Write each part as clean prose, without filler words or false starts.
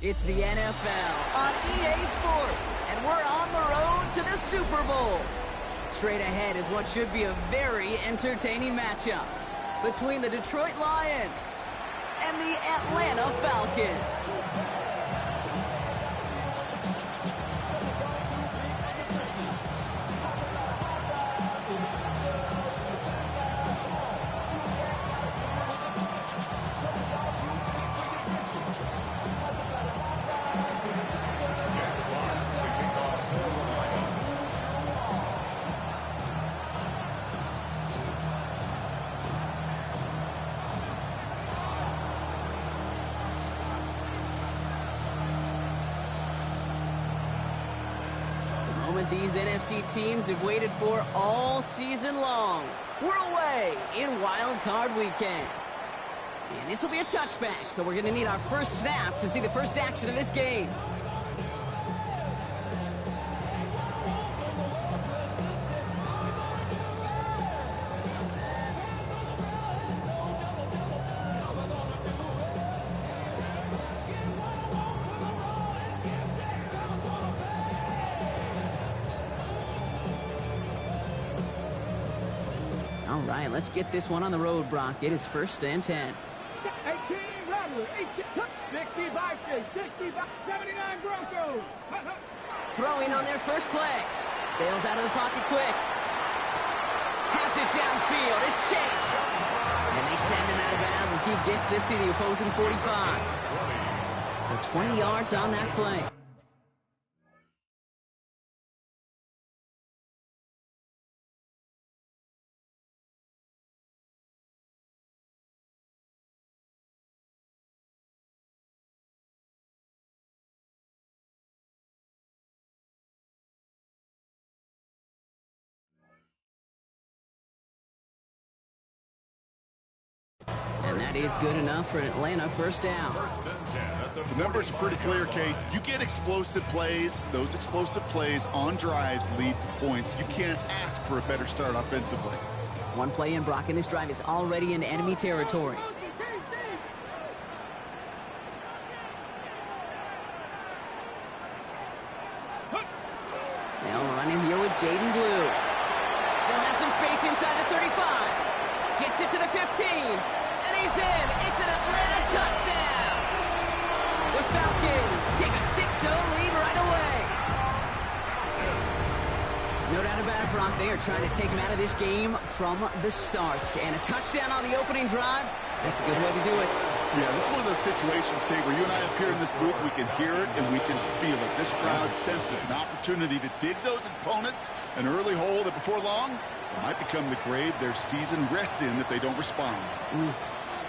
It's the NFL on EA Sports, and we're on the road to the Super Bowl. Straight ahead is what should be a very entertaining matchup between the Detroit Lions and the Atlanta Falcons. These NFC teams have waited for all season long. We're away in Wild Card Weekend. And this will be a touchback, so we're going to need our first snap to see the first action of this game. All right, let's get this one on the road, Brock. It is 1st and 10. 18, 65, 79 Broncos. Throwing on their first play. Bails out of the pocket quick. Has it downfield. It's Chase. And they send him out of bounds as he gets this to the opposing 45. So 20 yards on that play. And that is good enough for an Atlanta first down. The numbers are pretty clear, Kate. You get explosive plays. Those explosive plays on drives lead to points. You can't ask for a better start offensively. One play in, Brock, and this drive is already in enemy territory. Now running here with Jaden Blue. Still has some space inside the 35. Gets it to the 15. And he's in. It's an Atlanta touchdown. The Falcons take a 6-0 lead right away. No doubt about it, Brock. They are trying to take him out of this game from the start. And a touchdown on the opening drive, that's a good way to do it. Yeah, this is one of those situations, Kate, where you and I up here in this booth, we can hear it and we can feel it. This crowd senses an opportunity to dig those opponents an early hole that before long might become the grave their season rests in if they don't respond.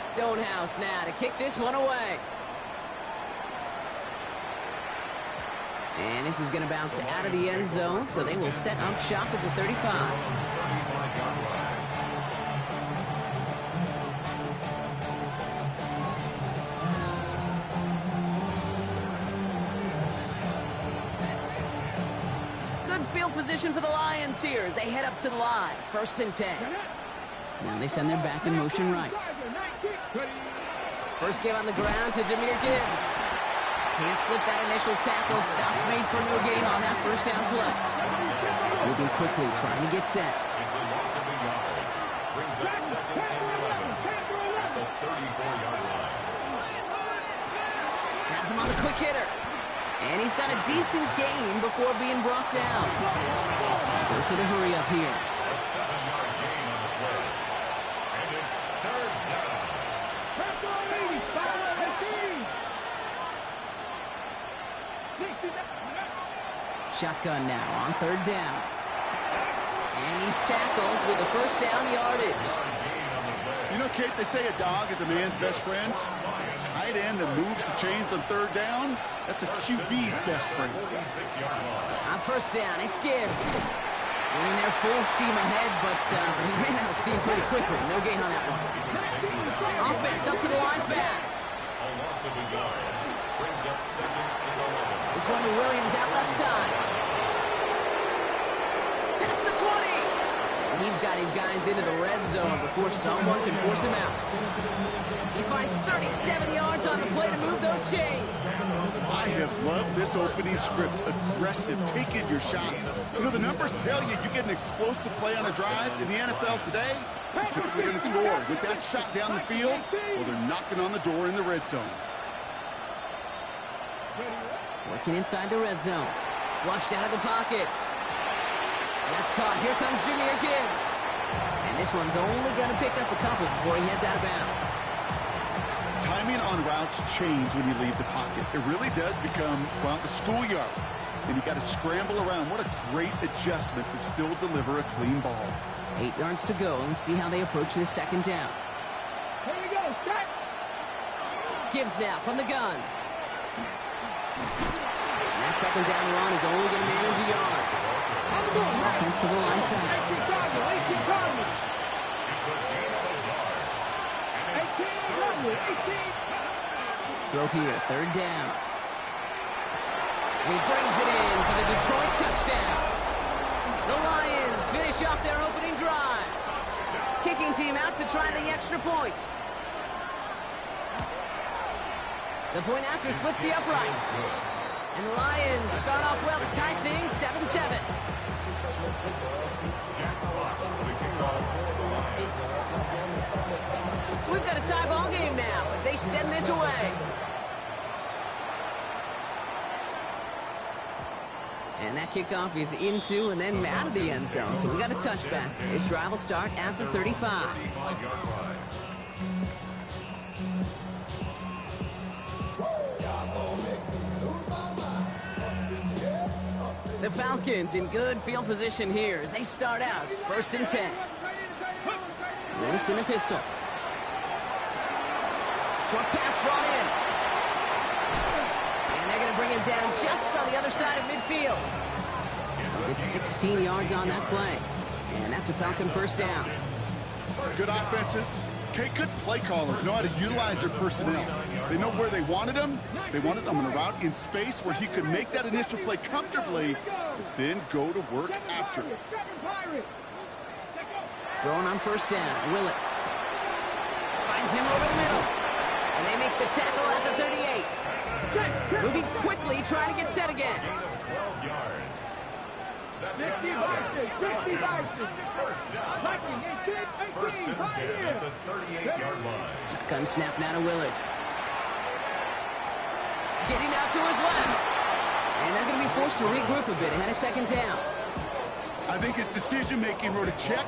Stonehouse now to kick this one away. And this is going to bounce out of the end zone, so they will set up shop at the 35. Good field position for the Lions here as they head up to the line. 1st and 10. Now they send their back in motion right. First give on the ground to Jahmyr Gibbs. Can't slip that initial tackle. Stops made for no gain on that first down play. Moving quickly, trying to get set. It's a loss of a yard. Brings up 2nd and 11 at the 34-yard line. Has him on the quick hitter. And he's got a decent gain before being brought down. Goes to the hurry up here. A 7-yard gain on the play. And it's 3rd down. Shotgun now on 3rd down. And he's tackled with the first down yardage. You know, Kate, they say a dog is a man's best friend. Tight end that moves the chains on 3rd down, that's a QB's best friend. On 1st down, it's Gibbs. Running there full steam ahead, but he ran out of steam pretty quickly. No gain on that one. Offense up to the line fast. A loss of a yard. Brings up 2nd and 11. This one to Williams out left side. Past the 20. he's got his guys into the red zone before someone can force him out. He finds 37 yards on the play to move those chains. I have loved this opening script. Aggressive, taking your shots. You know, the numbers tell you get an explosive play on a drive. In the NFL today, you're typically going to score. With that shot down the field, well, they're knocking on the door in the red zone. Working inside the red zone. Flushed out of the pocket. That's caught. Here comes Jahmyr Gibbs. And this one's only going to pick up a couple before he heads out of bounds. Timing on routes change when you leave the pocket. It really does become, well, the schoolyard. And you got to scramble around. What a great adjustment to still deliver a clean ball. 8 yards to go. Let's see how they approach this second down. Here we go, start. Gibbs now from the gun. And that second down run is only going to manage a yard. Offensive line fast. It's a gain of a yard. Throw here, third down. He brings it in for the Detroit touchdown. The Lions finish off their opening drive. Kicking team out to try the extra point. The point after splits the uprights. And the Lions start off well to tie things 7-7. So we've got a tie ball game now as they send this away. And that kickoff is into and then out of the end zone. So we got a touchback. This drive will start at the 35. The Falcons in good field position here as they start out 1st and 10. Lewis in the pistol. Short pass brought in. And they're going to bring him down just on the other side of midfield. It's 16 yards on that play. And that's a Falcon first down. Good offenses. Okay, good play callers know how to utilize their personnel. They know where they wanted him. They wanted him on a route in space where he could make that initial play comfortably, but then go to work after it. Throwing on first down, Willis. Finds him over the middle. And they make the tackle at the 38. Moving quickly, trying to get set again. 12 yards. 50 Vikings. First and 10 at the 38-yard line. Gun snap now to Willis. Getting out to his left. And they're going to be forced to regroup a bit ahead of second down. I think his decision-making wrote a check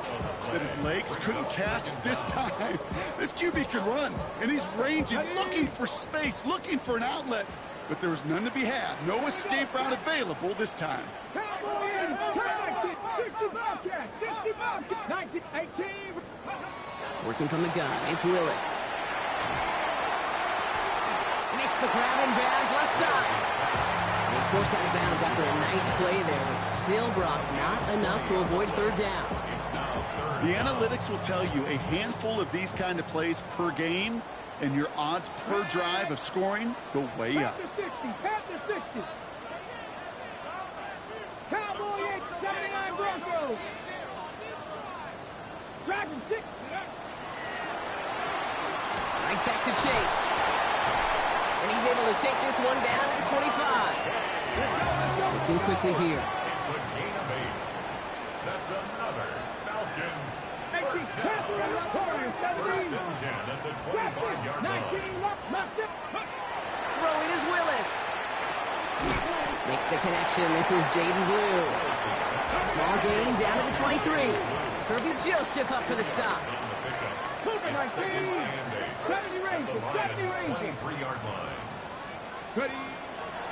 that his legs couldn't catch this time. This QB can run, and he's ranging, looking for space, looking for an outlet. But there was none to be had. No escape route available this time. Working from the gun, it's Willis. Makes the grab in bounds left side. He's forced out of bounds after a nice play there, but still brought not enough to avoid third down. The analytics will tell you a handful of these kind of plays per game, and your odds per drive of scoring go way up. Cowboy 79 Broncos. Dragon 6. Right back to Chase. And he's able to take this one down to the 25. Looking quickly here. It's a gain of 8. That's another Falcons first down. First and 10 at the 25-yard line. Throwing is Willis. Makes the connection. This is Jaden Blue. Small gain down to the 23. Kirby Joseph up for the stop.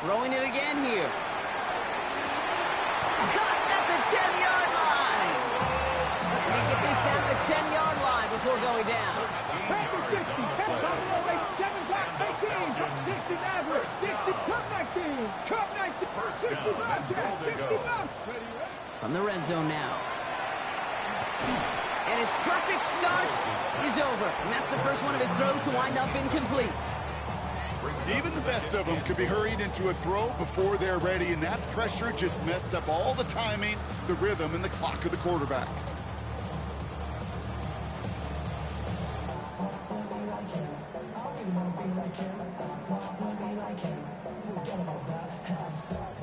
Throwing it again here. Caught at the 10-yard line. And they get this down to the 10-yard line before going down. From the red zone now. And his perfect start is over. And that's the first one of his throws to wind up incomplete. Even the best of them could be hurried into a throw before they're ready, and that pressure just messed up all the timing, the rhythm, and the clock of the quarterback.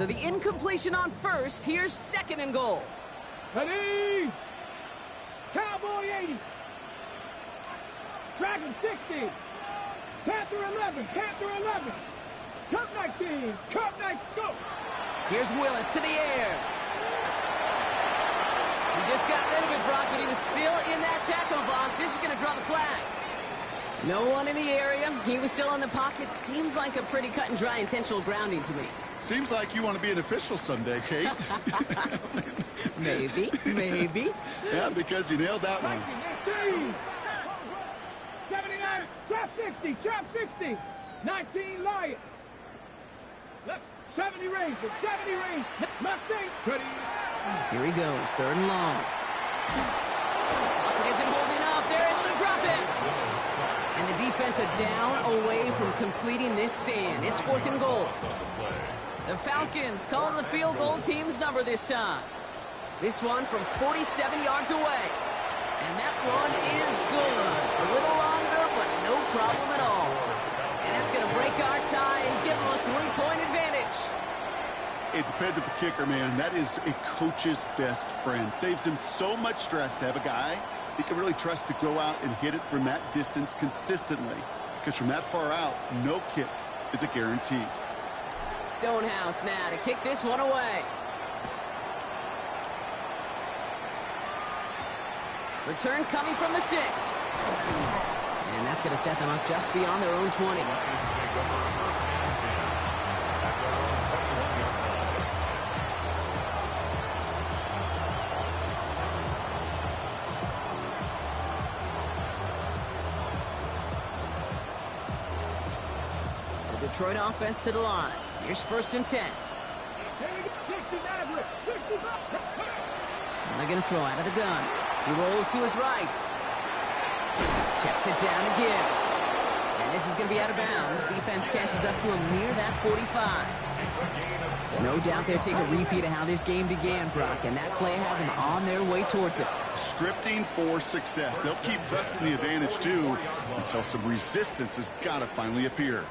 So the incompletion on first. Here's second and goal. Ready? Cowboy 80. Dragon 60. Panther 11. Panther 11. Cup 19. Cup 19. Go. Here's Willis to the air. He just got rid of it, Brock, but he was still in that tackle box. This is going to draw the flag. No one in the area. He was still in the pocket. Seems like a pretty cut and dry intentional grounding to me. Seems like you want to be an official someday, Kate. Maybe, maybe. Yeah, because you nailed that one. 79, trap 60, trap 60. 19, Lion. Left, 70 range, 70 range. Mustang, ready. Here he goes, third and long. Pocket isn't holding up. They're able to drop it. And the defense a down away from completing this stand. It's fourth and goal. The Falcons calling the field goal team's number this time. This one from 47 yards away. And that one is good. A little longer, but no problem at all. And that's going to break our tie and give them a 3-point advantage. A dependable kicker, man. That is a coach's best friend. Saves him so much stress to have a guy he can really trust to go out and hit it from that distance consistently. Because from that far out, no kick is a guarantee. Stonehouse now to kick this one away. Return coming from the 6. And that's going to set them up just beyond their own 20. The Detroit offense to the line. Here's first and 10. And they're going to throw out of the gun. He rolls to his right. Checks it down to Gibbs. And this is going to be out of bounds. Defense catches up to him near that 45. No doubt they'll take a repeat of how this game began, Brock, and that play has them on their way towards it. Scripting for success. They'll keep pressing the advantage, too, until some resistance has got to finally appear.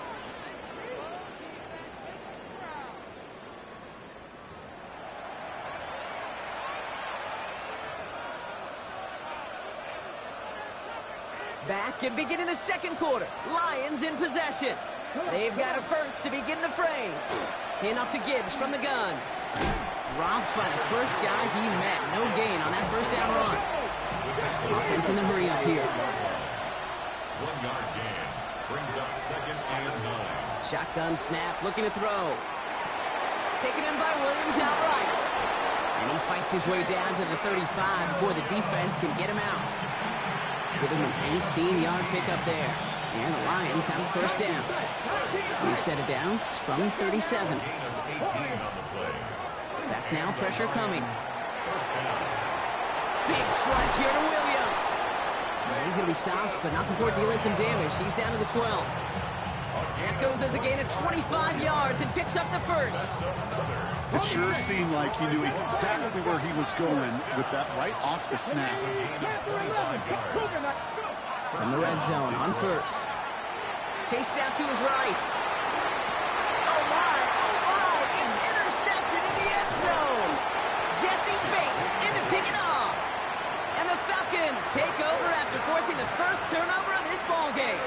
Back and beginning the second quarter. Lions in possession. They've got a first to begin the frame. In off to Gibbs from the gun. Dropped by the first guy he met. No gain on that first down run. Offense in the hurry up here. 1-yard gain. Brings up second and 9. Shotgun snap, looking to throw. Taken in by Williams outright. And he fights his way down to the 35 before the defense can get him out. Give him an 18-yard pickup there. And the Lions have a first down. We've set it downs from 37. Back now, pressure coming. Big strike here to Williams. He's going to be stopped, but not before dealing some damage. He's down to the 12. That goes as a gain of 25 yards and picks up the first. It sure seemed like he knew exactly where he was going with that right off the snap. From the red zone on first. Chased out to his right. Oh my, it's intercepted in the end zone. Jesse Bates in to pick it off. And the Falcons take over after forcing the first turnover of this ball game.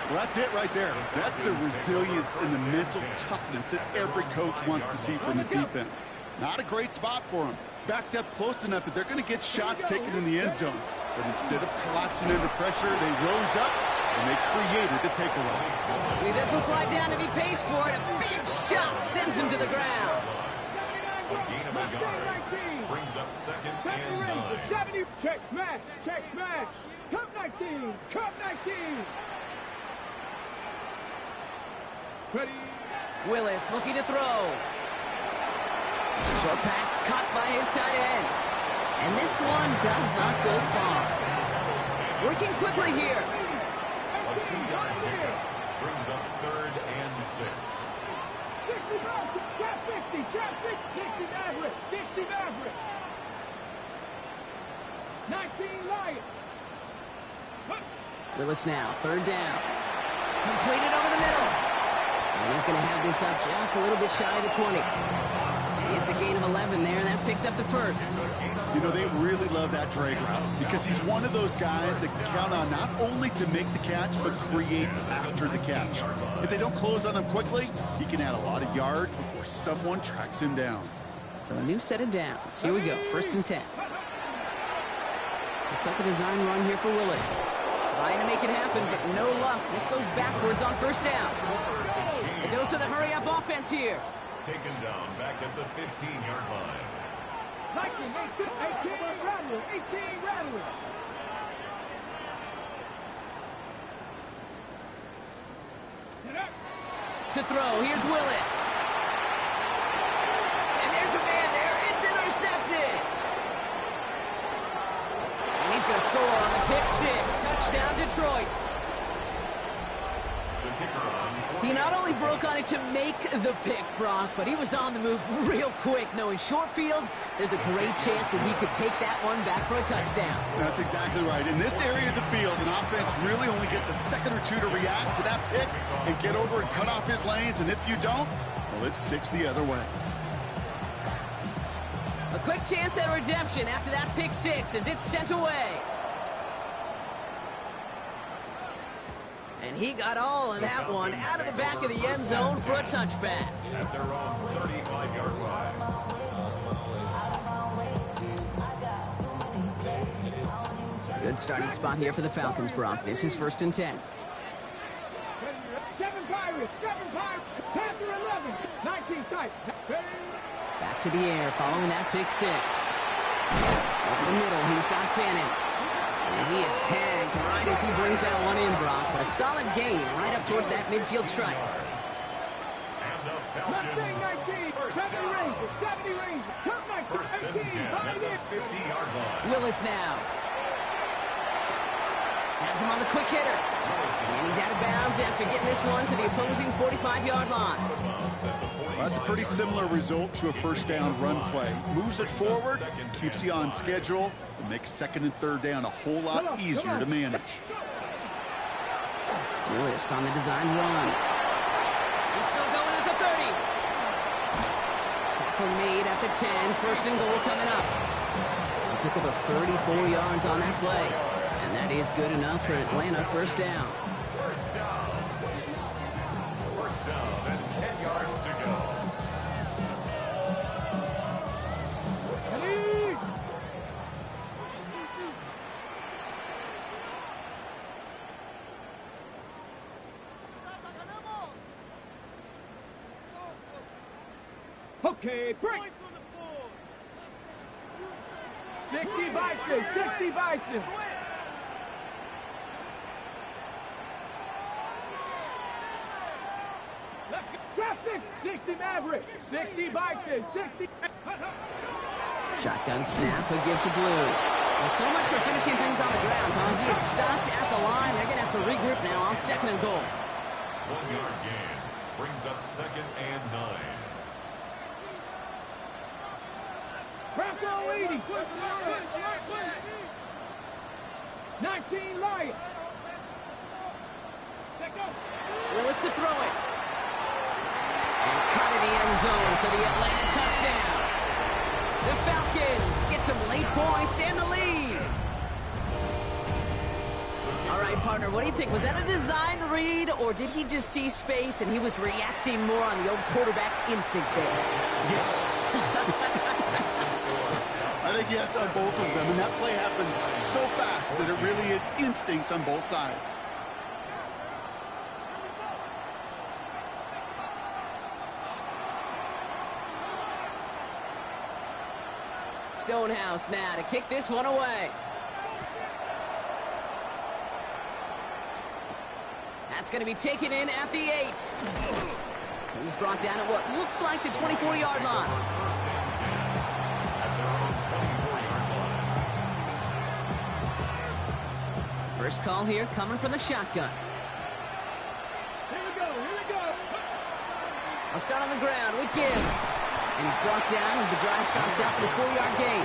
Well, that's it right there. That's the resilience and the mental toughness that every coach wants to see from his defense. Not a great spot for him. Backed up close enough that they're going to get shots taken in the end zone. But instead of collapsing under pressure, they rose up and they created the takeaway. He doesn't slide down and he pays for it. A big shot sends him to the ground. A gain of a yard. Brings up second and 9. Check smash, check smash. Cup 19, Cup 19. Ready. Willis looking to throw. Short pass caught by his tight end. And this one does not go far. Working quickly here. A 2-yard gain. Brings up third and 6. 60 Maverick, trap 60, trap 60, 60 Maverick, 60 Maverick. 19 Lion. Willis now, third down. Completed over the middle. And he's going to have this up just a little bit shy of the 20. It's a gain of 11 there, and that picks up the first. You know, they really love that drag route because he's one of those guys that can count on not only to make the catch, but create after the catch. If they don't close on him quickly, he can add a lot of yards before someone tracks him down. So a new set of downs. Here we go, 1st and 10. Looks like a design run here for Willis. Trying to make it happen, but no luck. This goes backwards on 1st down. A dose of the hurry-up offense here. Taken down back at the 15-yard line. 18 Rattler, 18 Rattler. To throw, here's Willis. And there's a man there. It's intercepted. And he's going to score on the pick 6. Touchdown, Detroit. The kicker on. He not only broke on it to make the pick, Brock, but he was on the move real quick. Knowing short field, there's a great chance that he could take that one back for a touchdown. That's exactly right. In this area of the field, an offense really only gets a second or two to react to that pick and get over and cut off his lanes. And if you don't, well, it's 6 the other way. A quick chance at redemption after that pick 6 as it's sent away. And he got all of that one out of the back of the end zone for a touchback. At their own 35-yard line. Good starting spot here for the Falcons, Brock. This is 1st and 10. 7 Pirates, 10 through 11, 19 tight. Back to the air following that pick 6. Over the middle, he's got Fannin. And he is tagged right as he brings that one in, Brock. But a solid gain right up towards that midfield stripe. And the Mustang Falcons. 19, 70 Rangers, 70 Rangers. Come 1st and 10 at the 50-yard line. Willis now. Has him on the quick hitter. And he's out of bounds after getting this one to the opposing 45-yard line. Well, that's a pretty similar result to a 1st down run play. Moves it forward, keeps you on schedule, and makes 2nd and 3rd down a whole lot easier to manage. Willis on the design run. He's still going at the 30. Tackle made at the 10. 1st and goal coming up. A pick up of 34 yards on that play. And that is good enough for Atlanta 1st down. 1st down. 1st down and 10 yards to go. Okay, break. 60 Bison, 60 Bison. Trap 60 Maverick, 60 Bison, 60. Shotgun snap, he'll give to Blue. Well, so much for finishing things on the ground, huh? He is stopped at the line. They're going to have to regroup now on 2nd and goal. 1-yard gain brings up 2nd and 9. Bronco 80. 19 Lions. Willis to throw it. And cut in the end zone for the Atlanta touchdown. The Falcons get some late points and the lead. All right, partner, what do you think? Was that a design read, or did he just see space and he was reacting more on the old quarterback instinct there? Yes. I think yes on both of them, and that play happens so fast that it really is instincts on both sides. Stonehouse now to kick this one away. That's going to be taken in at the 8. He's brought down at what looks like the 24-yard line. 1st and 10 at their own 24-yard line. First call here coming from the shotgun. Here we go, here we go. I'll start on the ground with Gibbs. And he's brought down as the drive starts out for the 4-yard gain.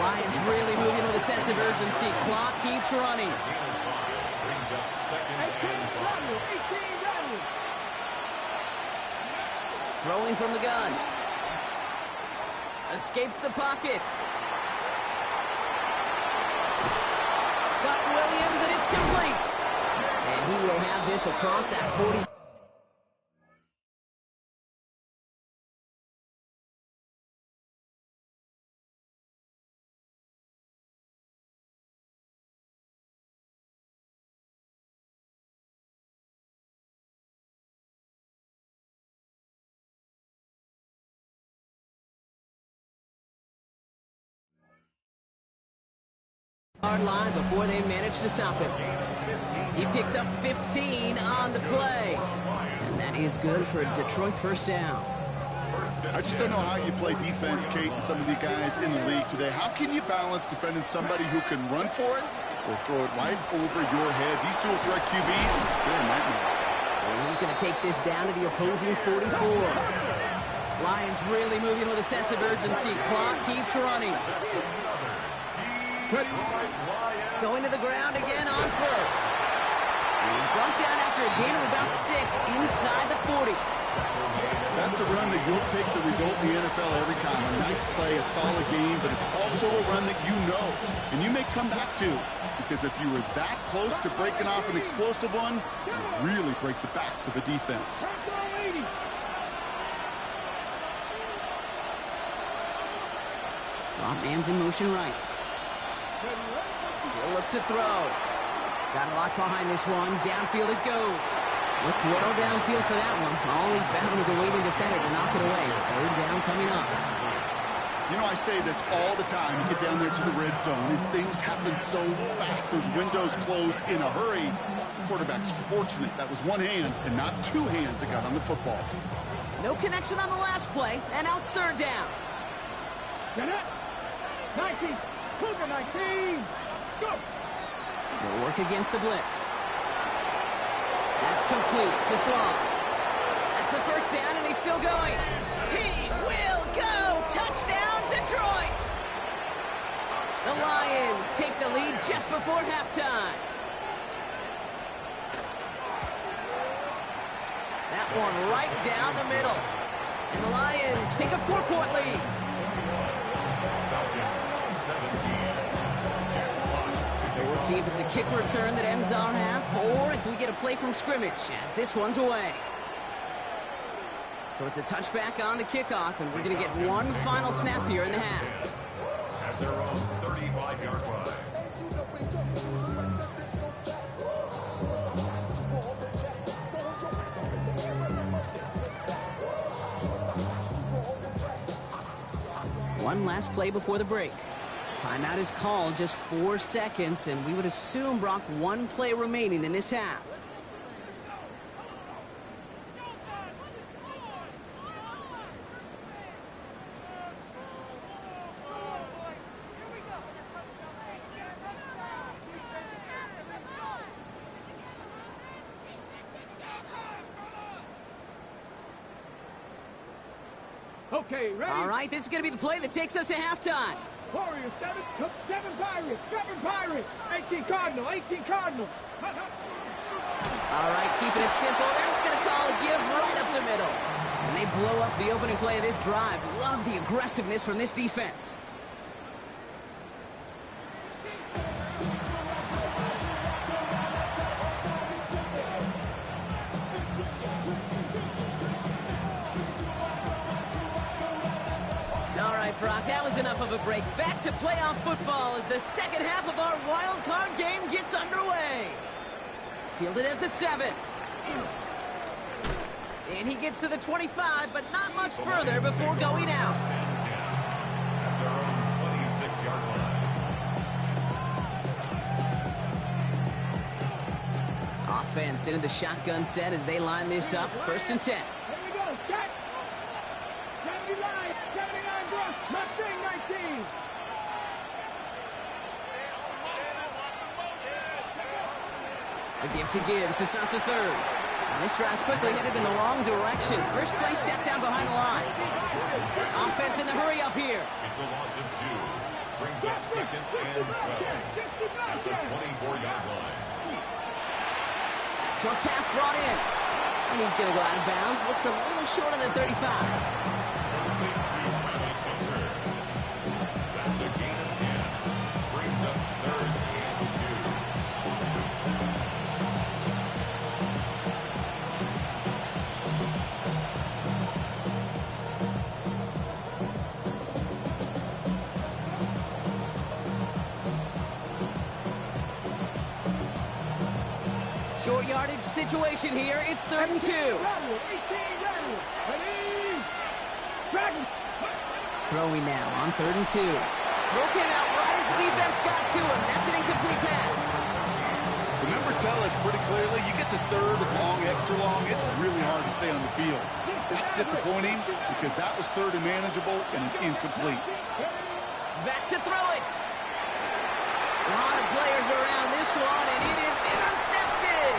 Lions really moving with a sense of urgency. Clock keeps running. Brings up 2nd and 5. Throwing from the gun. Escapes the pocket. Got Williams, and it's complete. And he will have this across that 40. Hard line before they manage to stop him. He picks up 15 on the play. And that is good for a Detroit first down. I just don't know how you play defense, Kate, and some of the guys in the league today. How can you balance defending somebody who can run for it or throw it right over your head? These dual threat QBs, they're a nightmare. And he's going to take this down to the opposing 44. Lions really moving with a sense of urgency. Clock keeps running. Going to the ground again on first. He's brought down after a gain of about 6 inside the 40. That's a run that you'll take the result in the NFL every time. A nice play, a solid game, but it's also a run that you know and you may come back to, because if you were that close to breaking off an explosive one, you really break the backs of a defense. Slot man's in motion right. He'll look to throw. Got a lot behind this one. Downfield it goes. Looked well downfield for that one. All he found was a waiting defender to knock it away. Third down coming up. You know, I say this all the time. You get down there to the red zone, and things happen so fast. Those windows close in a hurry. The quarterback's fortunate that was one hand and not two hands that got on the football. No connection on the last play, and now it's third down. Get it. 19. Cougar 19. Go. They'll work against the blitz. That's complete to Slaw. That's the first down, and he's still going. He will go. Touchdown, Detroit. The Lions take the lead just before halftime. That one right down the middle. And the Lions take a 4-point lead. So we'll see if it's a kick return that ends our half, or if we get a play from scrimmage, as this one's away. So it's a touchback on the kickoff, and we're going to get one final snap here in the half. At their own 35-yard line. One last play before the break. Timeout is called, just 4 seconds, and we would assume, Brock, one play remaining in this half. Okay, ready? All right, this is going to be the play that takes us to halftime. Warriors 7, 7 Pirates, 7 Pirates, 18 Cardinal, 18 Cardinal. All right, keeping it simple. They're just going to call a give right up the middle. And they blow up the opening play of this drive. Love the aggressiveness from this defense. Brock, that was enough of a break. Back to playoff football as the second half of our wild card game gets underway. Fielded at the 7. And he gets to the 25, but not much further before going out. At their own 26-yard line. Offense into the shotgun set as they line this up. 1st and 10. Here we go, set. 79, 79 Brush, Mustang 19. A give to Gibbs. It's not the 3rd. And this drive's quickly headed in the wrong direction. First play set down behind the line. Offense in the hurry up here. It's a loss of 2. Brings up 2nd and 12. At the 24-yard line. Short pass brought in. And he's going to go out of bounds. Looks a little short on the 35. That's a gain of 10. Brings up 3rd and 2. Short yardage situation here. It's 3rd and 2. Throwing now on 3rd and 2. Throw came out right as the defense got to him. That's an incomplete pass. The numbers tell us pretty clearly, you get to 3rd and long, extra long, it's really hard to stay on the field. That's disappointing because that was 3rd and manageable and an incomplete. Back to throw it. A lot of players around this one, and it is intercepted.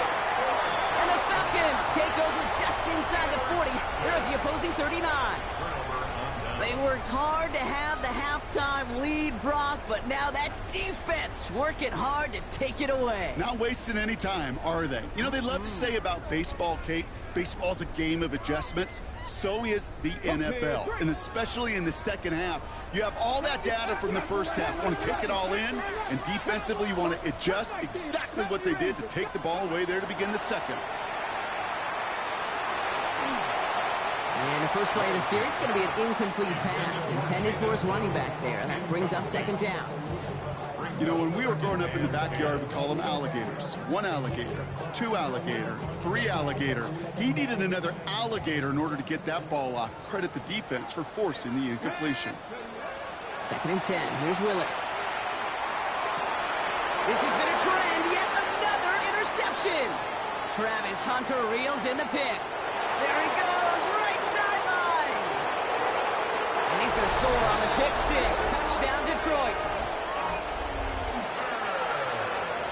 And the Falcons take over just inside the 40. They're at the opposing 39. They worked hard to have the halftime lead, Brock, but now that defense working hard to take it away. Not wasting any time, are they? You know, they love to say about baseball, Kate, baseball's a game of adjustments. So is the NFL, and especially in the second half. You have all that data from the first half. You want to take it all in, and defensively you want to adjust exactly what they did to take the ball away there to begin the second. And the first play of the series is going to be an incomplete pass intended for his running back there, and that brings up 2nd down. You know, when we were growing up in the backyard, we call them alligators. 1 alligator, 2 alligator, 3 alligator. He needed another alligator in order to get that ball off. Credit the defense for forcing the incompletion. 2nd and 10. Here's Willis. This has been a trend. Yet another interception. Travis Hunter reels in the pick. There he goes. Right sideline. And he's going to score on the pick 6. Touchdown, Detroit.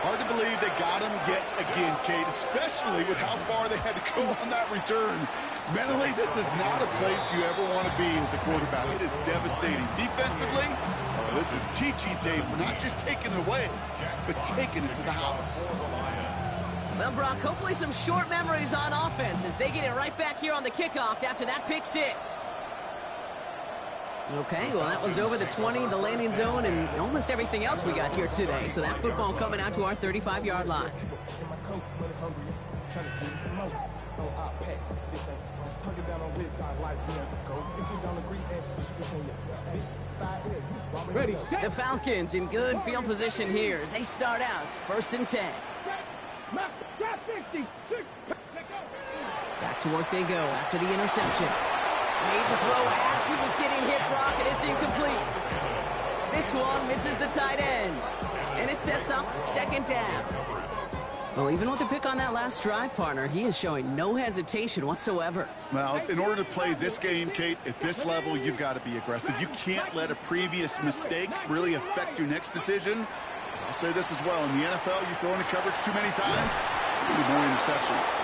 Hard to believe they got him yet again, Kate, especially with how far they had to go on that return. Mentally, this is not a place you ever want to be as a quarterback. It is devastating. Defensively, this is teaching tape for not just taking it away, but taking it to the house. Well, Brock, hopefully some short memories on offense as they get it right back here on the kickoff after that pick 6. Okay, well, that one's over the 20, the landing zone, and almost everything else we got here today. So that football coming out to our 35-yard line. Ready, The Falcons in good field position here as they start out 1st and 10. Drop 60. Back to work they go after the interception. Made the throw as he was getting hit, Brock, and it's incomplete. This one misses the tight end, and it sets up 2nd down. Well, even with the pick on that last drive, partner, he is showing no hesitation whatsoever. Well, in order to play this game, Kate, at this level, you've got to be aggressive. You can't let a previous mistake really affect your next decision. I'll say this as well. In the NFL, you throw into coverage too many times, there'll be more interceptions.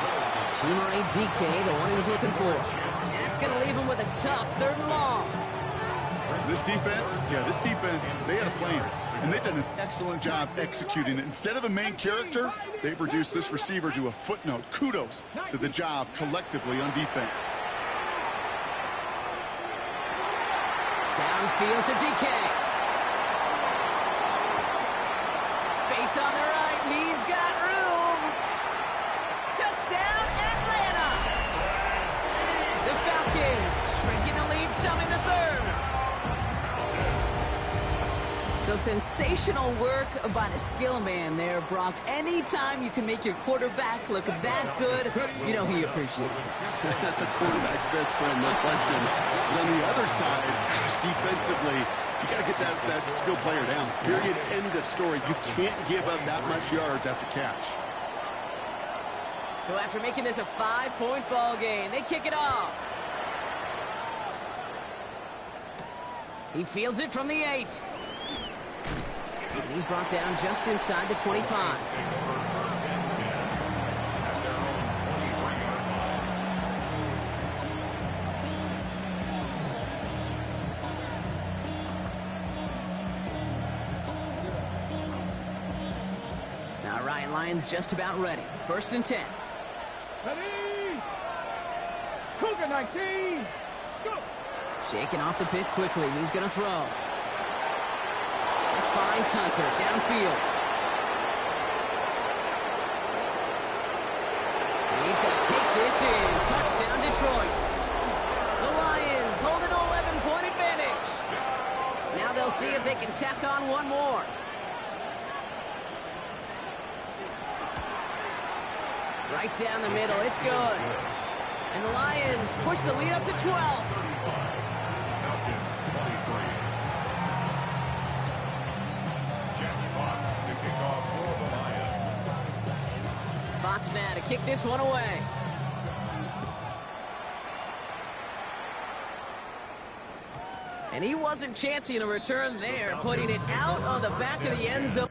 Chimere DK, the one he was looking for. And that's going to leave him with a tough 3rd and long. This defense, they had a plan, and they've done an excellent job executing it. Instead of a main character, they've reduced this receiver to a footnote. Kudos to the job collectively on defense. Downfield to DK. Space on the right, he's got room. Touchdown, Atlanta. The Falcons shrinking the lead some in the 3rd. So sensational work by the skill man there, Brock. Anytime you can make your quarterback look that good, you know he appreciates it. That's a quarterback's best friend, no question. But on the other side, gosh, defensively, you got to get that skill player down. Period, end of story. You can't give up that much yards after catch. So after making this a 5-point ball game, they kick it off. He fields it from the 8. And he's brought down just inside the 25. Now Ryan Lyons just about ready. 1st and 10. Ready, Cougar 19. Go. Shaking off the pit quickly. He's going to throw. That finds Hunter downfield. And he's going to take this in. Touchdown, Detroit. The Lions hold an 11-point advantage. Now they'll see if they can tack on one more. Right down the middle. It's good. And the Lions push the lead up to 12. Falcons 23. Jack Fox to kick off for the Lions. Fox now to kick this one away. And he wasn't chancing a return there, putting it out on the back of the end zone.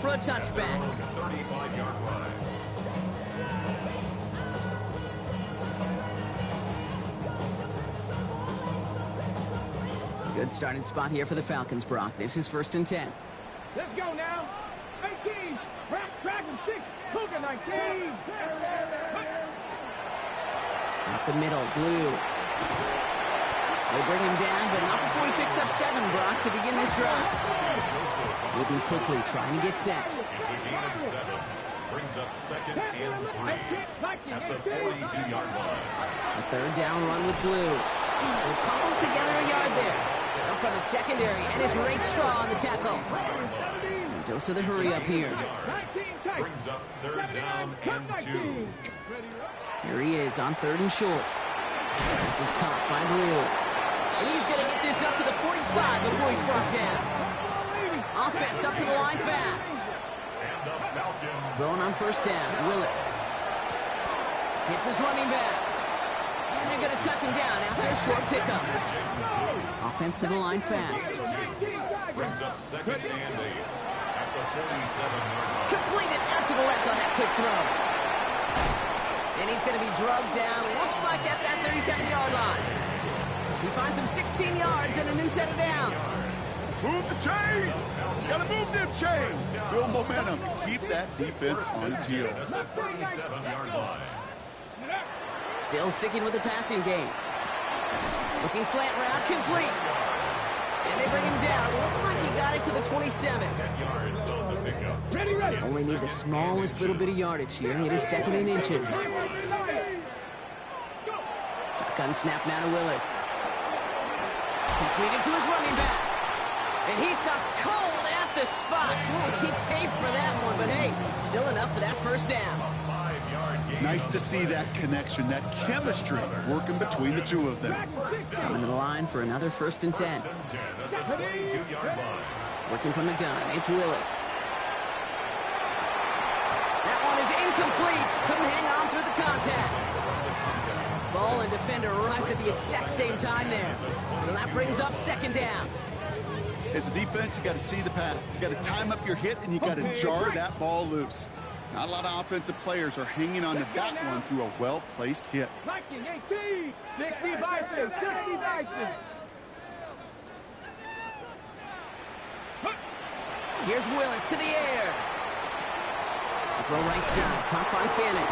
For a touchback. 35-yard line. Good starting spot here for the Falcons, Brock. This is 1st and 10. Let's go now. 18. Dragon 6. Cougar 19. Up the middle, Blue. They bring him down, but not before he picks up 7, Brock, to begin this drive. Moving quickly, trying to get set. It's a gain of 7. Brings up 2nd and 3. That's a 42-yard line. A 3rd down run with Blue. They'll cobble together a yard there. Up from the secondary, and it's Rake Straw on the tackle. And dose of the hurry up here. Brings up 3rd down and 2. Here he is on 3rd and short. This is caught by Blue. And he's going to get this up to the 45 before he's brought down. Offense up to the line fast. And the Falcons. Throwing on 1st down, Willis. Hits his running back. And they're going to touch him down after a short pickup. Offense to the line fast. Brings up 2nd and 8. At the 47-yard line. Completed out to the left on that quick throw. And he's going to be drugged down, looks like at that 37-yard line. He finds him 16 yards and a new set of downs. Move the chains! Gotta move them chains! Build momentum. Keep that defense on its heels. 37-yard line. Still sticking with the passing game. Looking slant route, complete. And they bring him down. Looks like he got it to the 27. 10 yards on the pickup. Ready. Only need the smallest little bit of yardage here. It is 2nd in inches. Shotgun snap now to Willis. Completed to his running back. And he stopped cold at the spot. Well, he paid for that one, but hey, still enough for that 1st down. 5-yard gain. Nice to see that connection, that chemistry working between the two of them. Coming to the line for another 1st and 10. 10 at the 22-yard line. Working from the gun, it's Willis. That one is incomplete. Couldn't hang on through the contact. Ball and defender arrived at the exact same time there. So that brings up 2nd down. As a defense, you got to see the pass. You got to time up your hit, and you got to jar that ball loose. Not a lot of offensive players are hanging on to that one through a well-placed hit. 18. 60 Bison. 60 Bison. Here's Willis to the air. Throw right side, caught by Fanning.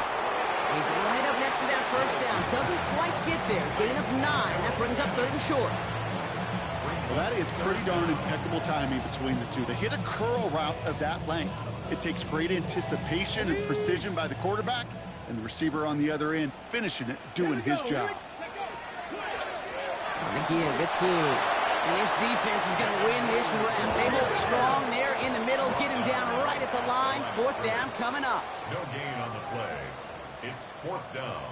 He's right up next to that 1st down. Doesn't quite get there. Gain of 9. That brings up 3rd and short. Well, that is pretty darn impeccable timing between the two. To hit a curl route of that length, it takes great anticipation and precision by the quarterback, and the receiver on the other end finishing it, doing his job. On the give, it's Blue. And this defense is going to win this round. They hold strong there in the middle, get him down right at the line. 4th down coming up. No gain on the play. It's 4th down.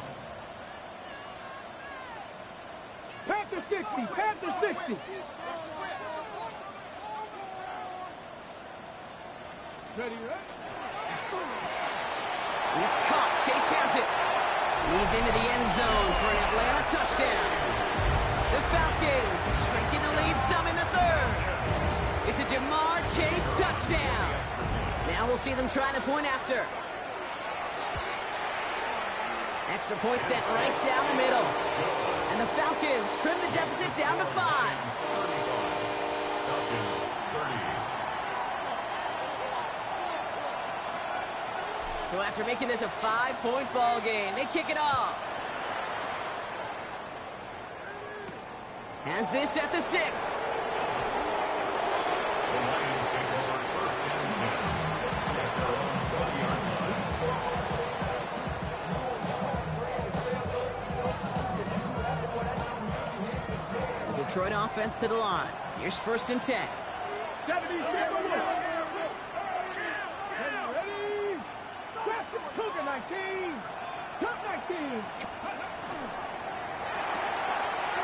Panther 60, Panther 60. Ready, right? It's caught. Chase has it. He's into the end zone for an Atlanta touchdown. The Falcons shrinking the lead some in the 3rd. It's a Jamar Chase touchdown. Now we'll see them try the point after. Extra point set right down the middle. And the Falcons trim the deficit down to 5. Falcons 30. So after making this a 5-point ball game, they kick it off. Has this at the 6. The Lions take over 1st and 10 at their own 20-yard line. The Detroit offense to the line. Here's 1st and 10. 70, ready? Cougar 19. Top 19.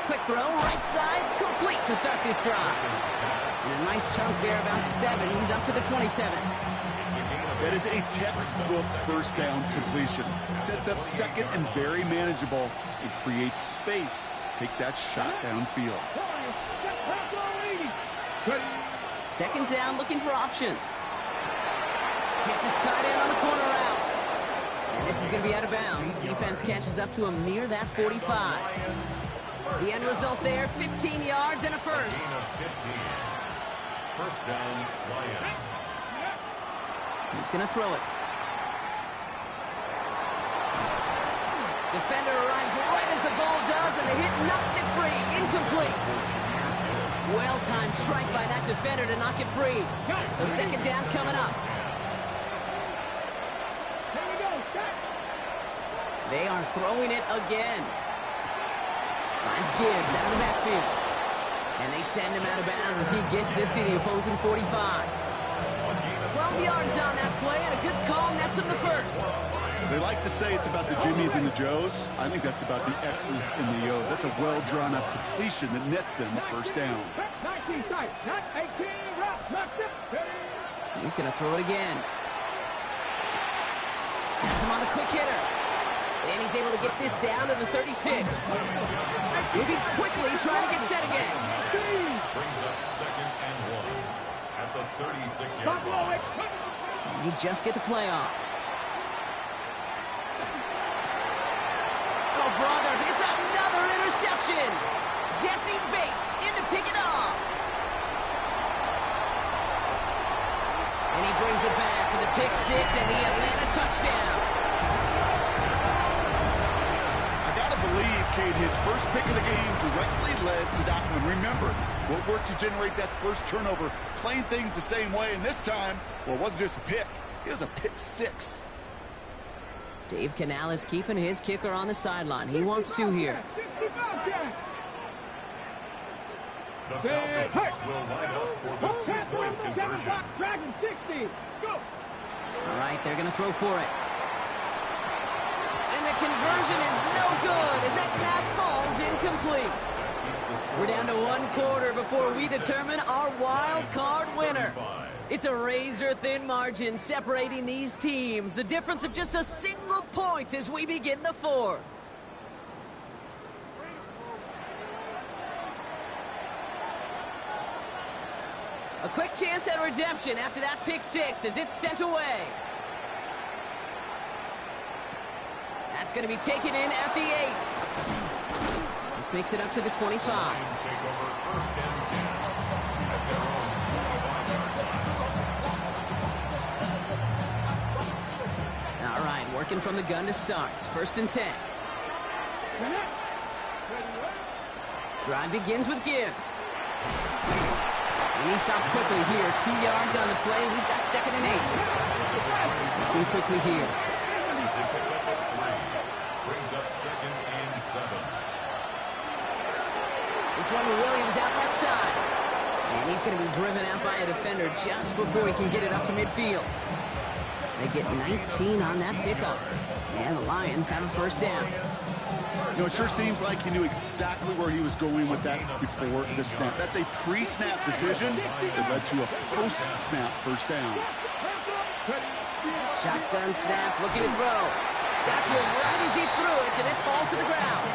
Quick throw, right side, complete to start this drive. And a nice chunk there, about 7. He's up to the 27. That is a textbook 1st down completion. Sets up 2nd and very manageable and creates space to take that shot downfield. 2nd down, looking for options. Hits his tight end on the corner route. And this is going to be out of bounds. Defense catches up to him near that 45. The end result there, 15 yards and a 1st. 1st down, Lions. He's going to throw it. Defender arrives right as the ball does, and the hit knocks it free. Incomplete. Well-timed strike by that defender to knock it free. So 2nd down coming up. They are throwing it again. Finds Gibbs out of the backfield. And they send him out of bounds as he gets this to the opposing 45. 12 yards on that play, and a good call nets him the 1st. They like to say it's about the Jimmies and the Joes. I think that's about the X's and the O's. That's a well-drawn-up completion that nets them the 1st down. 19 tight, not 18, rough, knocked it. He's going to throw it again. Has him on the quick hitter. And he's able to get this down to the 36. Moving quickly, trying to get set again. Brings up 2nd and 1 at the 36-yard line. And you just get the play off. Oh, brother, it's another interception. Jesse Bates in to pick it off. And he brings it back for the pick 6 and the Atlanta touchdown. Believe, Kate, his first pick of the game directly led to that one. Remember, what worked to generate that 1st turnover, playing things the same way, and this time, well, it wasn't just a pick, it was a pick 6. Dave Canales keeping his kicker on the sideline. He wants 2 here. The Falcons will line up for the 2-point conversion. Dragon 60. Let's go. All right, they're going to throw for it. And the conversion is no good as that pass falls incomplete. We're down to 1 quarter before we determine our wild card winner. It's a razor-thin margin separating these teams. The difference of just a single point as we begin the 4th. A quick chance at redemption after that pick 6 as it's sent away. That's going to be taken in at the 8. This makes it up to the 25. The Lions take over 1st and 10 at their own 25-yard line. All right, working from the gun to start. 1st and 10. Drive begins with Gibbs. And he stopped quickly here. 2 yards on the play. We've got 2nd and 8. Looking quickly here. Brings up 2nd and 7. This one to Williams out left side. And he's going to be driven out by a defender just before he can get it up to midfield. They get 19 on that pickup. And the Lions have a first down. You know, it sure seems like he knew exactly where he was going with that before the snap. That's a pre-snap decision that led to a post-snap first down. Shotgun snap, looking to throw. Got to him right as he threw it, and it falls to the ground.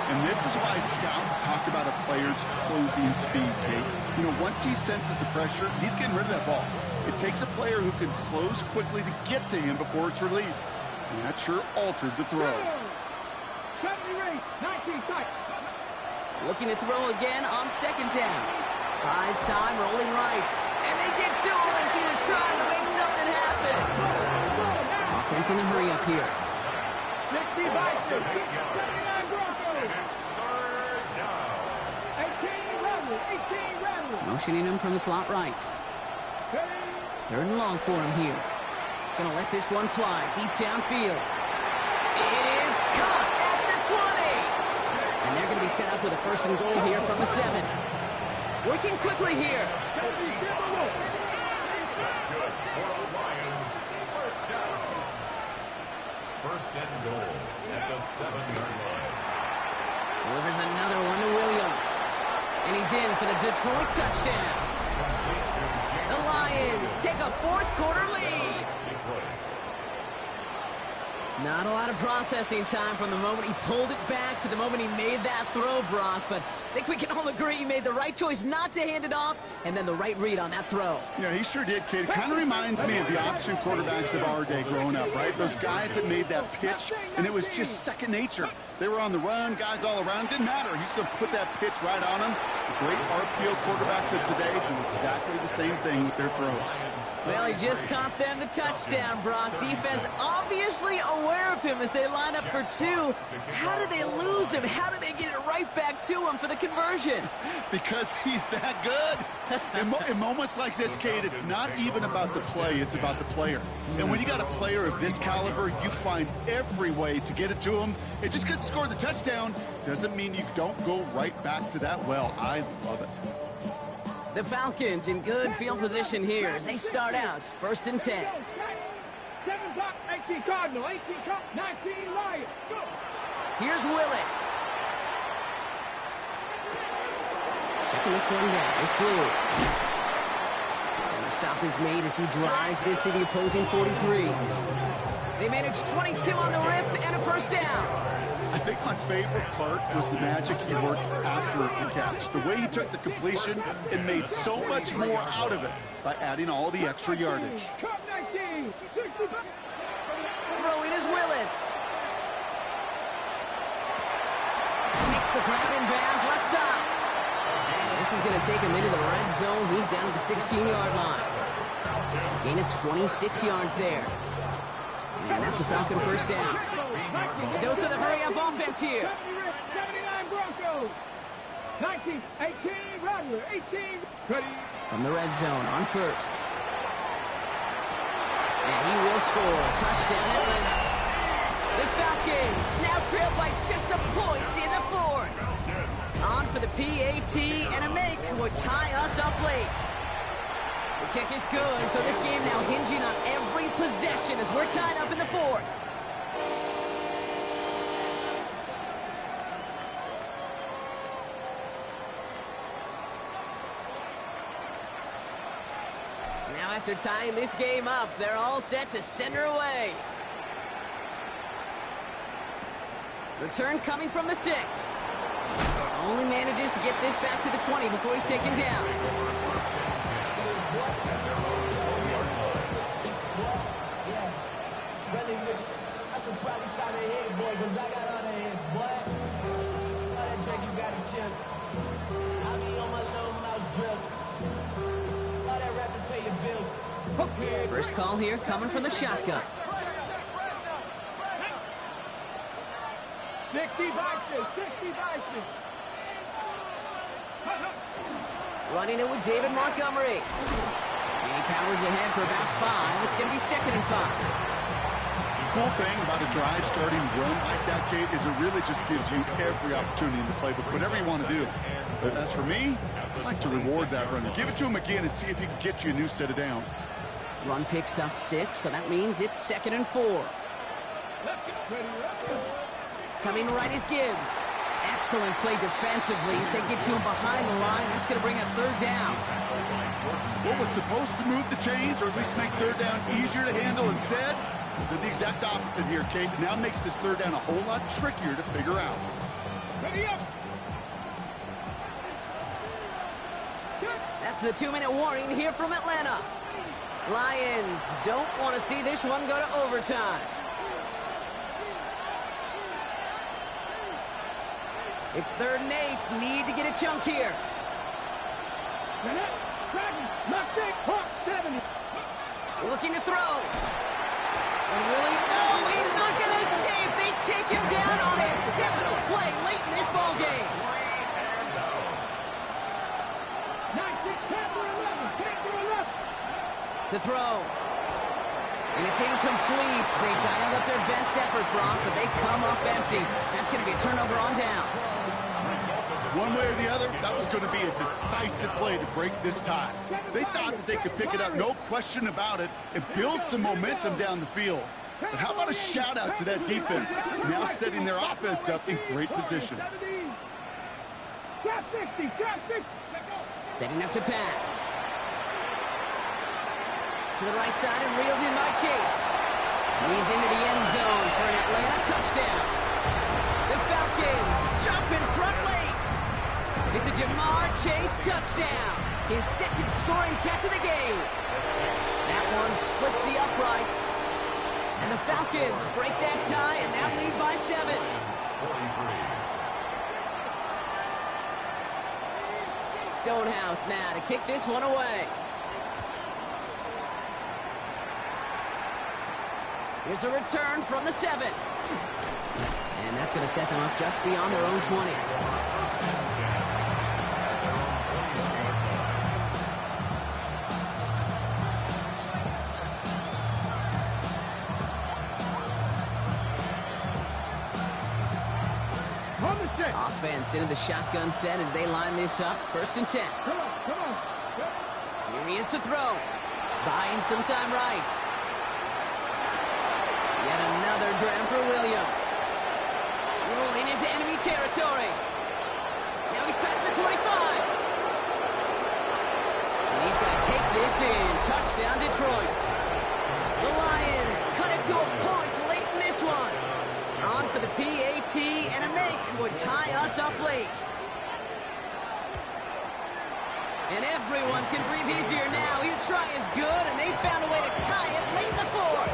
And this is why scouts talk about a player's closing speed, Kate. You know, once he senses the pressure, he's getting rid of that ball. It takes a player who can close quickly to get to him before it's released. And that sure altered the throw. 70 19 tight. Looking to throw again on second down. Buys time, rolling right. And they get to him as he was trying to make something happen. Offense in the hurry up here. 60 Vikings, 79 Broncos. 18 Rebels, 18 Rebels. Motioning him from the slot right. Third and long for him here. Gonna let this one fly deep downfield. It is caught at the 20. And they're gonna be set up with a first and goal here from the 7. Working quickly here. That's good for the Lions. First down. First and goal at the 7-yard line. Delivers another one to Williams. And he's in for the Detroit touchdown. The Lions take a fourth-quarter lead. Not a lot of processing time from the moment he pulled it back to the moment he made that throw, Brock. But I think we can all agree he made the right choice not to hand it off, and then the right read on that throw. Yeah, he sure did, kid. It kind of reminds me of the option quarterbacks of our day growing up, right? Those guys that made that pitch, and it was just second nature. They were on the run, guys all around. Didn't matter. He's going to put that pitch right on them. The great RPO quarterbacks of today do exactly the same thing with their throws. Well, he just caught them the touchdown, Brock. Defense obviously aware of him as they line up for 2. How did they lose him? How did they get it right back to him for the conversion? Because he's that good. In moments like this, Kate, it's not even about the play, it's about the player. And when you got a player of this caliber, you find every way to get it to him. And just because he scored the touchdown doesn't mean you don't go right back to that well. I love it. The Falcons in good field position here as they start out first and 10. 7 top, 18 Cardinal, 18 top, 19 Lions. Go. Here's Willis. Checking this one down. It's Blue. And the stop is made as he drives this to the opposing 43. They managed 22 on the rip and a first down. I think my favorite part was the magic he worked after the catch. The way he took the completion and made so much more out of it by adding all the extra yardage. Throwing is Willis. Makes the grab in bounds left side. This is going to take him into the red zone. He's down at the 16-yard line. Gain of 26 yards there. And that's a Falcon first down. A dose of the hurry-up offense here. 79 Broncos. 19, 18, Rattler, 18. Ready. From the red zone on first. And he will score. Touchdown Atlanta. The Falcons now trail by just a point in the 4th. On for the PAT, and a make would tie us up late. The kick is good, so this game now hinging on every possession as we're tied up in the 4th. Now after tying this game up, they're all set to send her away. Return coming from the 6. Only manages to get this back to the 20 before he's taken down. I should probably sign a head, boy, because I got all the heads, boy. All that drink, you got to chill. I be on my little mouse drip. All that rapping, pay your bills. First call here coming from the shotgun. 60 boxes, 60 boxes. Running it with David Montgomery. And he powers ahead for about 5. It's going to be 2nd and 5. Cool thing about a drive starting run like that, Kate, is it really just gives you every opportunity in the playbook, whatever you want to do. But as for me, I like to reward that runner. Give it to him again and see if he can get you a new set of downs. Run picks up 6, so that means it's 2nd and 4. Coming right is Gibbs. Excellent play defensively as they get to him behind the line. That's going to bring up 3rd down. What was supposed to move the chains, or at least make 3rd down easier to handle instead, did the exact opposite here, Kate. Now makes this 3rd down a whole lot trickier to figure out. That's the 2-minute warning here from Atlanta. Lions don't want to see this one go to overtime. It's 3rd and 8. Need to get a chunk here. Looking to throw. And really, no, he's not going to escape. They take him down on a pivotal play late in this ball game. To throw. And it's incomplete. They dialed up their best effort, Brock, but they come up empty. That's going to be a turnover on downs. One way or the other, that was going to be a decisive play to break this tie. They thought that they could pick it up, no question about it, and build some momentum down the field. But how about a shout-out to that defense, now setting their offense up in great position. Setting up to pass. To the right side and reeled in by Chase. He's into the end zone for an Atlanta touchdown. The Falcons jump in front late. It's a Jamar Chase touchdown. His 2nd scoring catch of the game. That one splits the uprights. And the Falcons break that tie and now lead by 7. Stonehouse now to kick this one away. Here's a return from the 7. And that's going to set them up just beyond their own 20. Offense into the shotgun set as they line this up. 1st and 10. Come on. Here he is to throw. Buying some time right. Yet another grab for Williams. Rolling into enemy territory. Now he's past the 25. And he's going to take this in. Touchdown, Detroit. The Lions cut it to a point late in this one. On for the PAT, and a make would tie us up late. And everyone can breathe easier now. His try is good, and they found a way to tie it late in the 4th.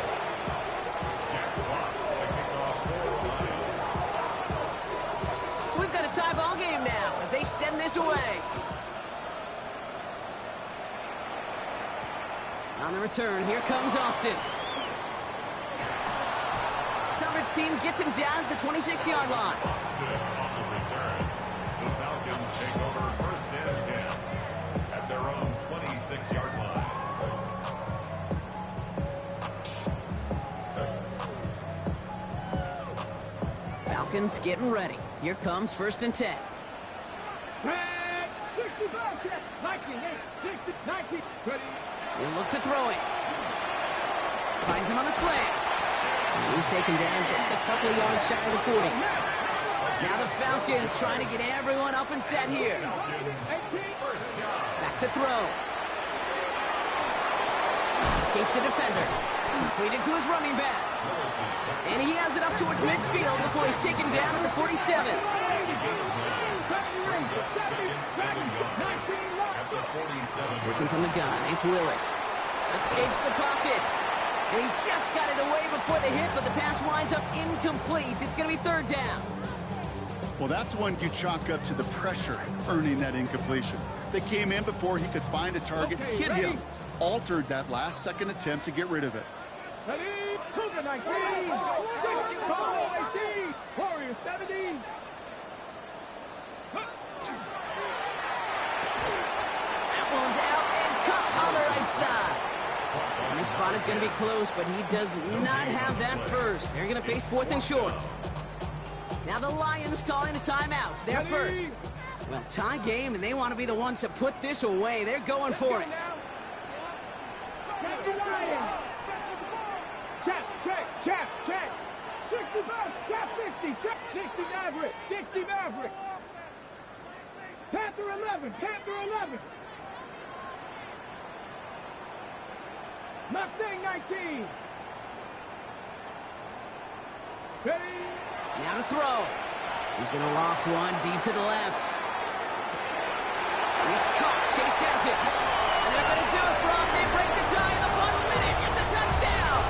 So we've got a tie ball game now as they send this away. On the return, here comes Austin. Coverage team gets him down at the 26-yard line. Austin on the return. The Falcons take over 1st and 10 at their own 26-yard line. Falcons getting ready. Here comes 1st and 10. They look to throw it. Finds him on the slant. And he's taken down just a couple of yards shy of the 40. Now the Falcons trying to get everyone up and set here. Back to throw. Escapes the defender. Completed to his running back. And he has it up towards midfield before he's taken down at the 47. Working from the gun, it's Willis. Escapes the pocket. And he just got it away before the hit, but the pass winds up incomplete. It's going to be 3rd down. Well, that's one you chalk up to the pressure earning that incompletion. They came in before he could find a target, hit him, altered that last-second attempt to get rid of it. That one's out and cut on the right side. And His spot is going to be close, but he does not have that first. They're going to face 4th and short. Now the Lions calling a timeout. They're first. Well, tie game, and they want to be the ones to put this away. They're going for it. Check. 65, check 50, check 60 Maverick, 60 Maverick. Panther 11. Mustang 19. Ready? Now to throw. He's going to loft one deep to the left. It's caught. Chase has it. And they're going to do it, Brock. They break the tie in the final minute. It's a touchdown.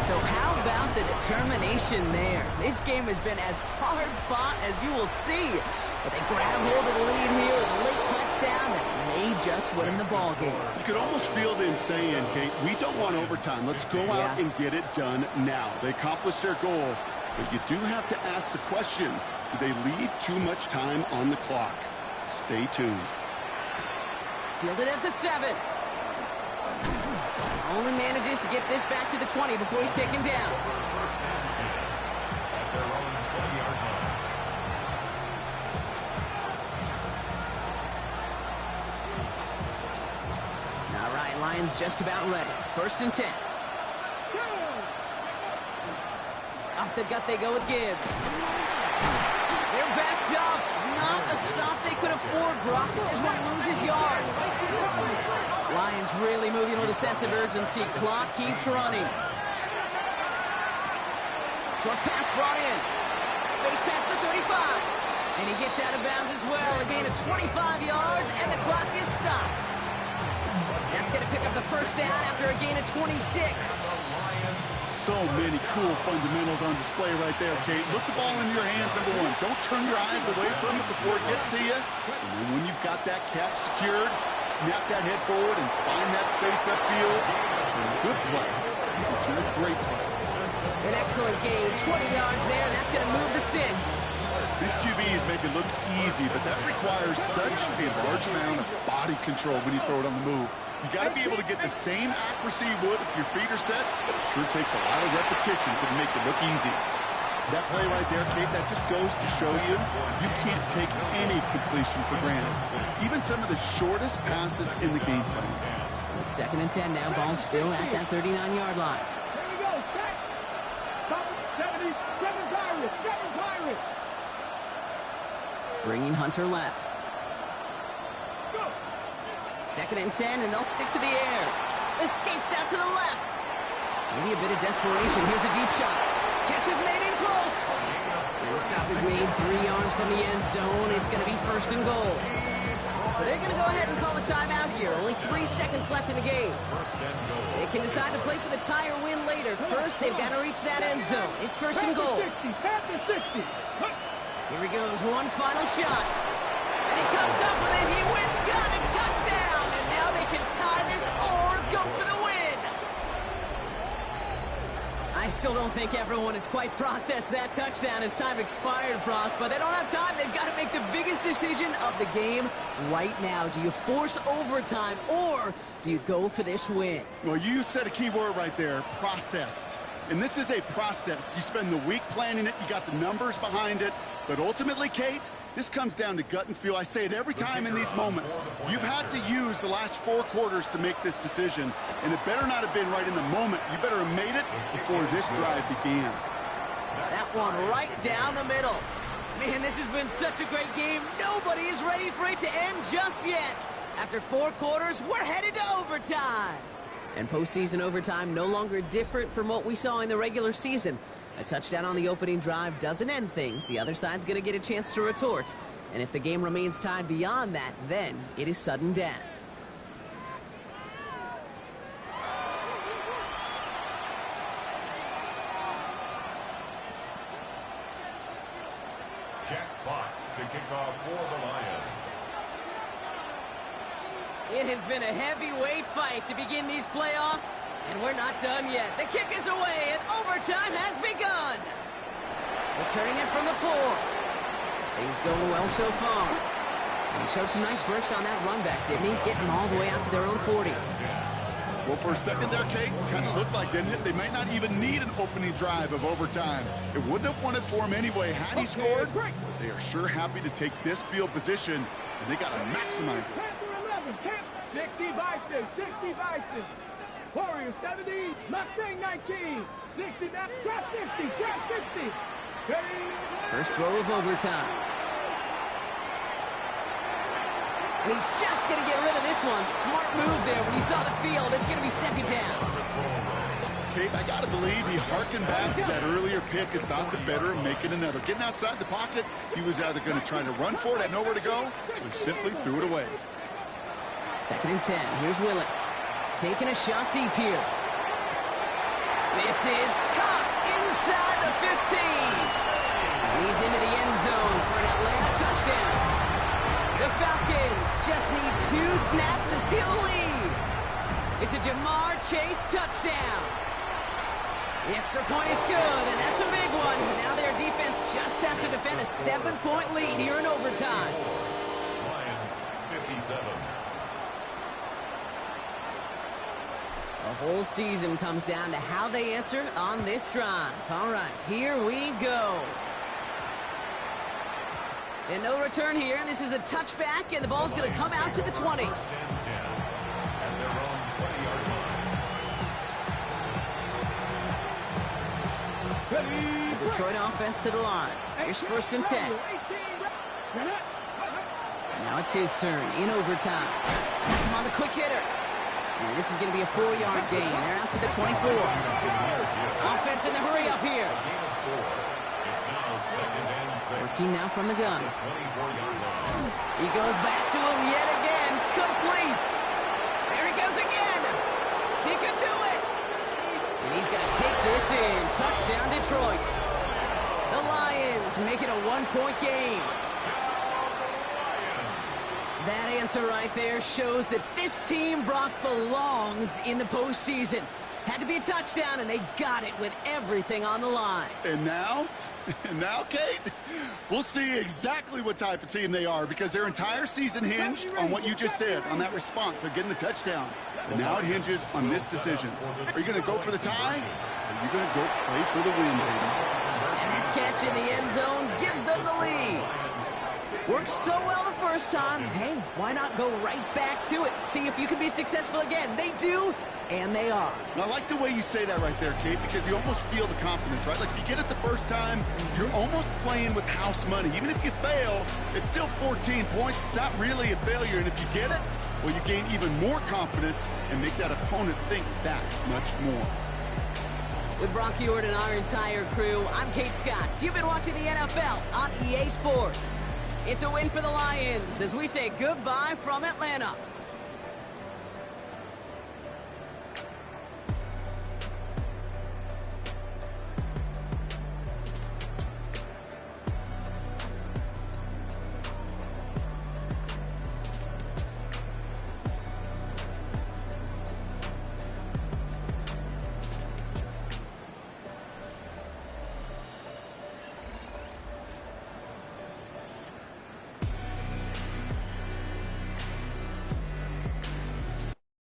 So how about the determination there? This game has been as hard fought as you will see. But they grab hold of the lead here with a late touchdown that may just win them the ball game. You could almost feel them saying, Kate, we don't want overtime. Let's go out and get it done now. They accomplished their goal, but you do have to ask the question, do they leave too much time on the clock? Stay tuned. Fielded at the 7. Only manages to get this back to the 20 before he's taken down. First and 10 at their own 20-yard line. All right, Lions just about ready. 1st and 10. Off the gut they go with Gibbs. They're backed up. Not a stop they could afford, Brock. This is one loses yards. Lions really moving with a sense of urgency. Clock keeps running. Short pass brought in. Space pass to 35. And he gets out of bounds as well. A gain of 25 yards, and the clock is stopped. That's going to pick up the first down after a gain of 26. So many cool fundamentals on display right there, Kate. Look the ball in your hands, number one. Don't turn your eyes away from it before it gets to you. And then when you've got that catch secured, snap that head forward and find that space upfield. Turn a good play. Turn a great play. An excellent gain. 20 yards there, and that's going to move the sticks. These QBs make it look easy, but that requires such a large amount of body control when you throw it on the move. You got to be able to get the same accuracy you would if your feet are set. It sure takes a lot of repetition to make it look easy. That play right there, Kate, that just goes to show you, you can't take any completion for granted. Even some of the shortest passes in the game plan. So it's 2nd and 10 now. Ball still at that 39-yard line. Here we go, set. Stop it, 70, 7 Pirates. Bringing Hunter left. 2nd and 10, and they'll stick to the air. Escapes out to the left. Maybe a bit of desperation. Here's a deep shot. Catch is made in close. And the stop is made 3 yards from the end zone. It's going to be 1st and goal. So they're going to go ahead and call a timeout here. Only 3 seconds left in the game. They can decide to play for the tie or win later. First, they've got to reach that end zone. It's 1st and goal. Here he goes. One final shot. And he comes up with it. He went, got it, touchdown. And now they can tie this or go for the win. I still don't think everyone has quite processed that touchdown as time expired, Brock, but they don't have time. They've got to make the biggest decision of the game right now. Do you force overtime or do you go for this win? Well, you said a key word right there, processed. And this is a process. You spend the week planning it, you got the numbers behind it, but ultimately, Kate, this comes down to gut and feel. I say it every time in these moments. You've had to use the last 4 quarters to make this decision, and it better not have been right in the moment. You better have made it before this drive began. That one right down the middle. Man, this has been such a great game. Nobody is ready for it to end just yet. After 4 quarters, we're headed to overtime. And postseason overtime no longer different from what we saw in the regular season. A touchdown on the opening drive doesn't end things. The other side's going to get a chance to retort. And if the game remains tied beyond that, then it is sudden death. Jack Fox to kick off for the Lions. It has been a heavyweight fight to begin these playoffs, and we're not done yet. The kick is away, and overtime has begun. Returning it from the 4. Things going well so far. He showed some nice bursts on that run back, didn't he? Getting them all the way out to their own 40. Well, for a second there, Kate, kind of looked like, didn't it? They might not even need an opening drive of overtime. It wouldn't have won it for him anyway had he scored. They are sure happy to take this field position, and they got to maximize it. 60 Bison, 60 Bison. Warriors 70, Mustang 19, 60, trap 60, trap 60. Ready? First throw of overtime. And he's just going to get rid of this one. Smart move there when he saw the field. It's going to be second down. Kate, I got to believe he harkened back to that earlier pick and thought the better of making another. Getting outside the pocket, he was either going to try to run for it, had nowhere to go, so he simply threw it away. Second and 10. Here's Willis. Taking a shot deep here. This is caught inside the 15. He's into the end zone for an Atlanta touchdown. The Falcons just need 2 snaps to steal the lead. It's a Jamar Chase touchdown. The extra point is good, and that's a big one. Now their defense just has to defend a 7-point lead here in overtime. Lions 57. The whole season comes down to how they answer on this drive. All right, here we go. And no return here. This is a touchback, and the ball's going to come out to the 20. The Detroit offense to the line. Here's first and 10. Now it's his turn in overtime. Pass him on the quick hitter. And this is going to be a 4-yard gain. They're out to the 24. Offense in the hurry up here. Working now from the gun. He goes back to him yet again. Complete. There he goes again. He can do it. And he's going to take this in. Touchdown, Detroit. The Lions make it a 1-point game. That answer right there shows that this team, Brock, belongs in the postseason. Had to be a touchdown, and they got it with everything on the line. And now, Kate, we'll see exactly what type of team they are because their entire season hinged on what you just said, on that response of getting the touchdown. And now it hinges on this decision. Are you going to go for the tie, or are you going to go play for the win, baby? And that catch in the end zone gives them the lead. Worked so well the first time. Hey, why not go right back to it? See if you can be successful again. They do, and they are. I like the way you say that right there, Kate, because you almost feel the confidence, right? Like if you get it the first time, you're almost playing with house money. Even if you fail, it's still 14 points. It's not really a failure, and if you get it, well, you gain even more confidence and make that opponent think that much more. With Brock Ewart and our entire crew, I'm Kate Scott. You've been watching the NFL on EA Sports. It's a win for the Lions as we say goodbye from Atlanta.